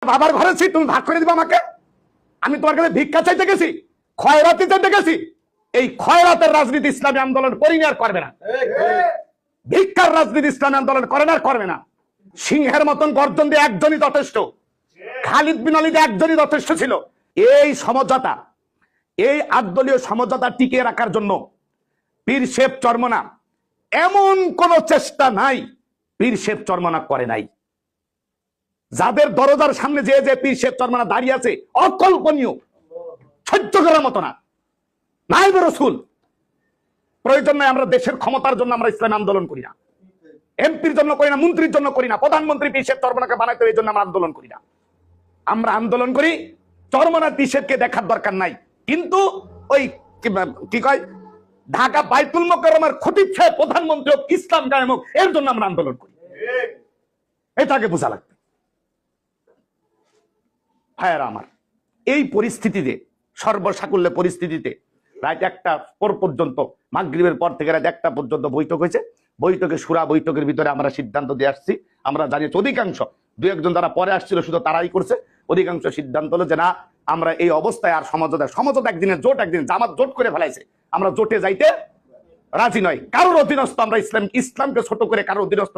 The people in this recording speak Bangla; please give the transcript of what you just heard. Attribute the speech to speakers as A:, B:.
A: বাবার ঘরে ছি, তুমি ভাগ করে দিবা আমাকে? আমি তোমার কাছে ভিক্ষা চাইতে গেছি, খয়রাতি চাইতে গেছি? এই খয়রাতের রাজনীতি ইসলামী আন্দোলন করিনি আর করবে না। ভিক্ষার রাজনীতি ইসলামী আন্দোলন করে না আর করবে না। সিংহের মতন গর্জন দিয়ে একজনই যথেষ্ট, খালিদ বিন ওয়ালিদ একজনই যথেষ্ট ছিল। এই সমঝোতা, এই আটদলীয় সমঝোতা টিকিয়ে রাখার জন্য পীর শেখ চরমনা এমন কোন চেষ্টা নাই পীর শেখ চরমনা করে নাই। যাদের দরজার সামনে যে যে পীর শেখ চরমনা দাঁড়িয়ে আছে, অকল্পনীয়, সহ্য করার মতো না। নাইব রাসূল প্রয়োজন নাই। আমরা দেশের ক্ষমতার জন্য আমরা ইসলামী আন্দোলন করি না, এমপির জন্য করি না, মন্ত্রীর জন্য করি না, প্রধানমন্ত্রী পীর শেখ চরমনাকে বানাইতে এই জন্য আমরা আন্দোলন করি না। আমরা আন্দোলন করি চরমনা পীর শেখকে দেখার দরকার নাই, কিন্তু ওই কি কয় ঢাকা বাইতুল মোকাররমের খতিব সাহেব প্রধানমন্ত্রী হোক, ইসলাম কায়েম হোক, এর জন্য আমরা আন্দোলন করি। এটাকে বোঝা লাগবে। ভাইয়েরা আমার, এই পরিস্থিতিতে, সর্বসাকুল্য পরিস্থিতিতে রাত 1টা পর্যন্ত, মাগরিবের পর থেকে রাত 1টা পর্যন্ত বৈঠক হয়েছে। বৈঠকে সুরা বৈঠকের ভিতরে আমরা সিদ্ধান্ত দিয়ে আসছি। আমরা জানি অধিকাংশ, 2-1 যারা পরে আসছিল শুধু তারাই করছে, অধিকাংশ সিদ্ধান্ত হলো যে না, আমরা এই অবস্থায় আর সমঝোতা একদিনের জোট, একদিন জামাত জোট করে ফেলাইছে, আমরা জোটে যাইতে রাজি নয়। কারোর অধীনস্থ আমরা ইসলামকে ছোট করে কারোর অধীনস্থ